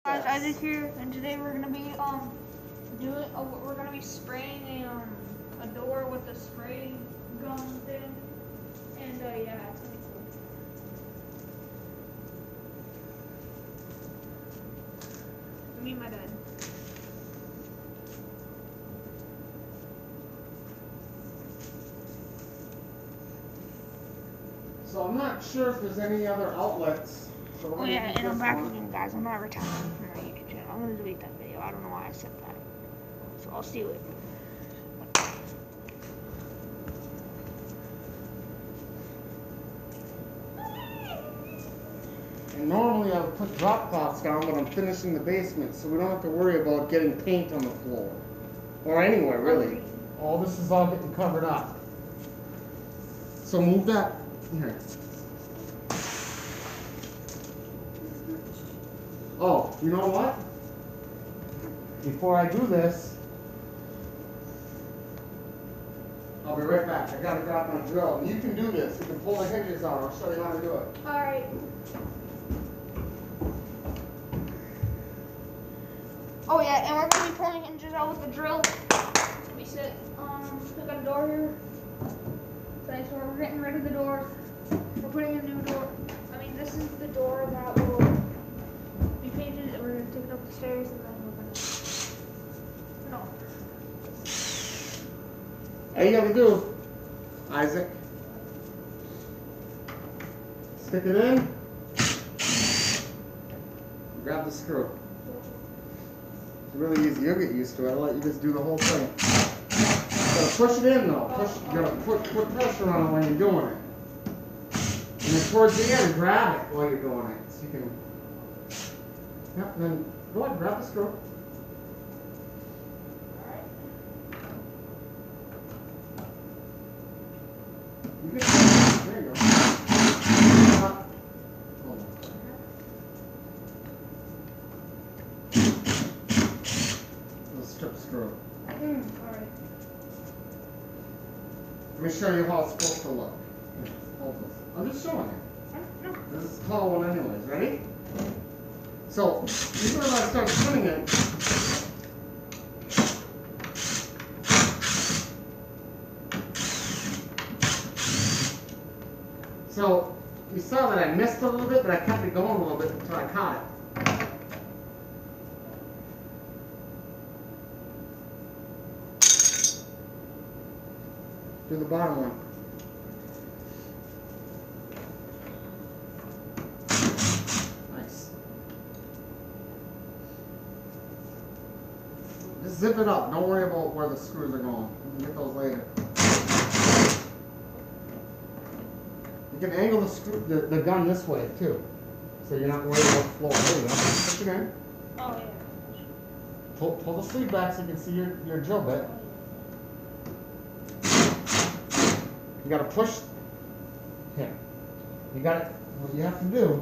Guys, Isaac here, and today we're gonna be we're gonna be spraying a door with a spray gun thing, and yeah, it's gonna be cool. Me and my dad. So I'm not sure if there's any other outlets. So Oh yeah, and I'm back again, guys. I'm not retiring from my YouTube channel. I'm gonna delete that video. I don't know why I said that. So I'll see you later. And normally I would put drop cloths down, but I'm finishing the basement, so we don't have to worry about getting paint on the floor. Or anywhere, really. All this is all getting covered up. So move that here. Oh, you know what? Before I do this, I'll be right back. I gotta grab my drill. And you can do this. You can pull the hinges out. I'll show you how to do it. Alright. Oh yeah, and we're gonna be pulling hinges out with the drill. We sit, we got a door here. Okay, so we're getting rid of the door. We're putting a new door. I mean, this is the door that will be painted, and we're gonna take it up the stairs, and then we're gonna. No. All you gotta do, Isaac, stick it in, grab the screw. It's really easy. You'll get used to it. I'll let you just do the whole thing. You gotta push it in though. You gotta put pressure on it when you're doing it. And then towards the end, grab it while you're doing it. So you can. Yep, and then go ahead, grab the screw. You can, there you go. Little strip screw. Alright. Let me show you how it's supposed to look. Hold this. I'm just showing you. This is a tall one anyways. Ready? So, even if I start spinning it, so you saw that I missed a little bit, but I kept it going a little bit until I caught it. Do the bottom one. Nice. Just zip it up. Don't worry about where the screws are going. You can get those later. You can angle the gun this way too, so you're not worried about the floor. There you go. Push it in. Oh yeah. Pull the sleeve back so you can see your drill bit. You gotta push here. You gotta, what you have to do,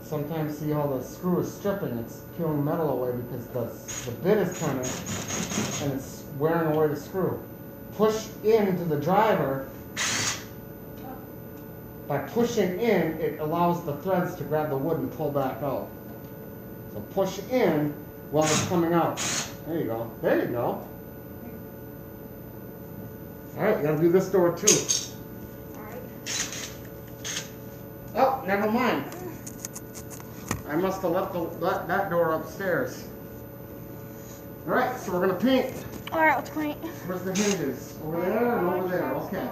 sometimes see how the screw is stripping, it's peeling metal away because the bit is turning and it's wearing away the screw. Push into the driver. By pushing in, it allows the threads to grab the wood and pull back out. So push in while it's coming out. There you go. There you go. Alright, you gotta do this door too. Oh, never mind. I must have left that door upstairs. Alright, so we're gonna paint. Alright, let's paint. Where's the hinges? Over there and over there. Okay.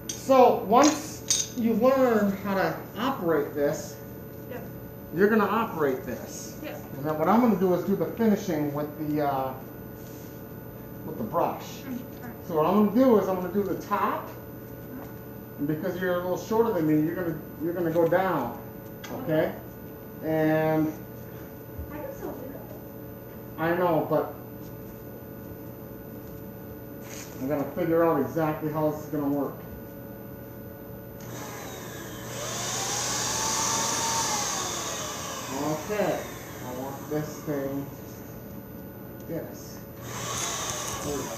So once you learn how to operate this, you're gonna operate this. And then what I'm going to do is do the finishing with the brush. So what I'm going to do is I'm going to do the top, and because you're a little shorter than me, you're going to go down, okay? And I can still do that. I know, but I'm going to figure out exactly how this is going to work. Okay. I want this thing, yes. There we go.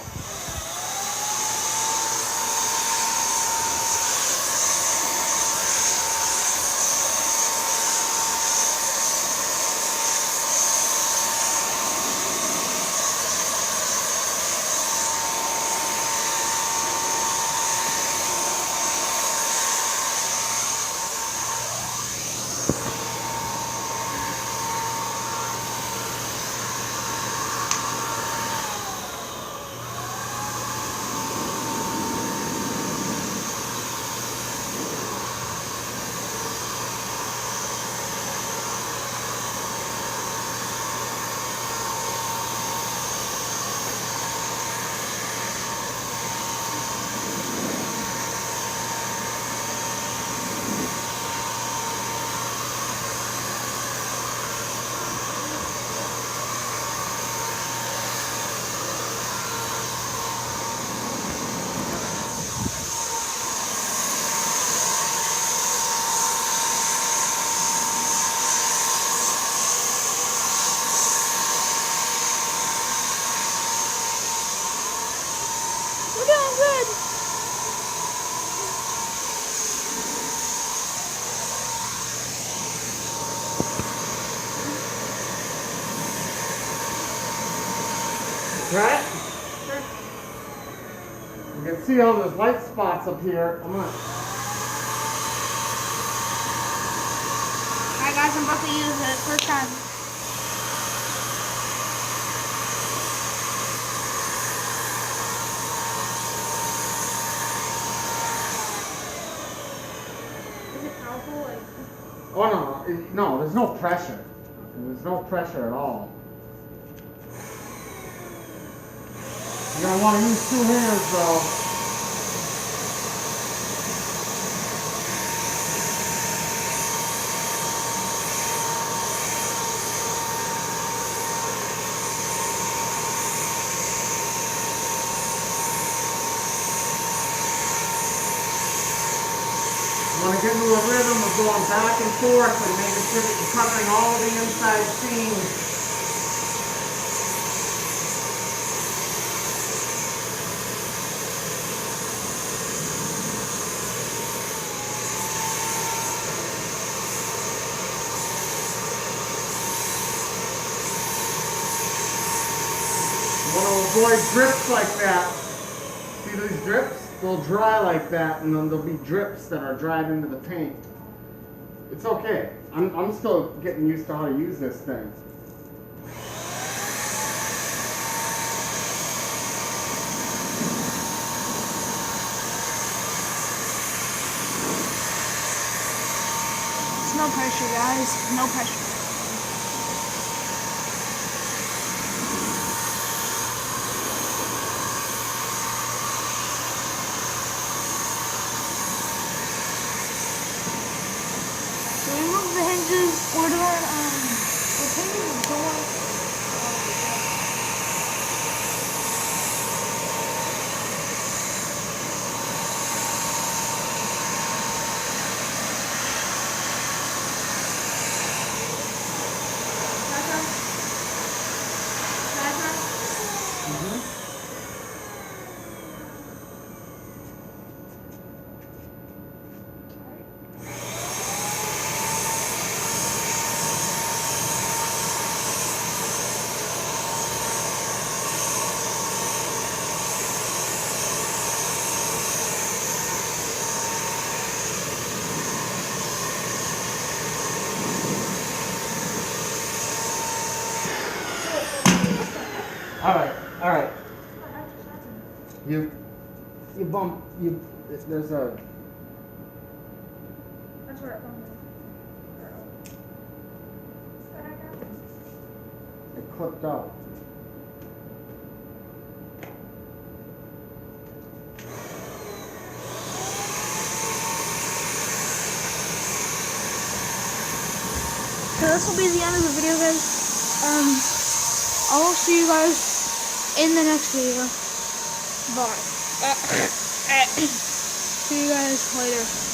see how there's light spots up here. I'm gonna. Alright guys, I'm about to use it first time. Is it powerful? Like... Oh no, there's no pressure. There's no pressure at all. You're gonna want to use 2 hands though. You want to get into a rhythm of going back and forth and making sure that you're covering all of the inside seams. You want to avoid drips like that. See these drips? They'll dry like that, and then there'll be drips that are dried into the paint. It's okay. I'm still getting used to how to use this thing. It's no pressure, guys. No pressure. So we remove the hinges. We're doing we're painting the door. All right. You bump, there's a. That's where it comes in. It clipped out. So this will be the end of the video, guys. I will see you guys in the next video. Bye. See you guys later.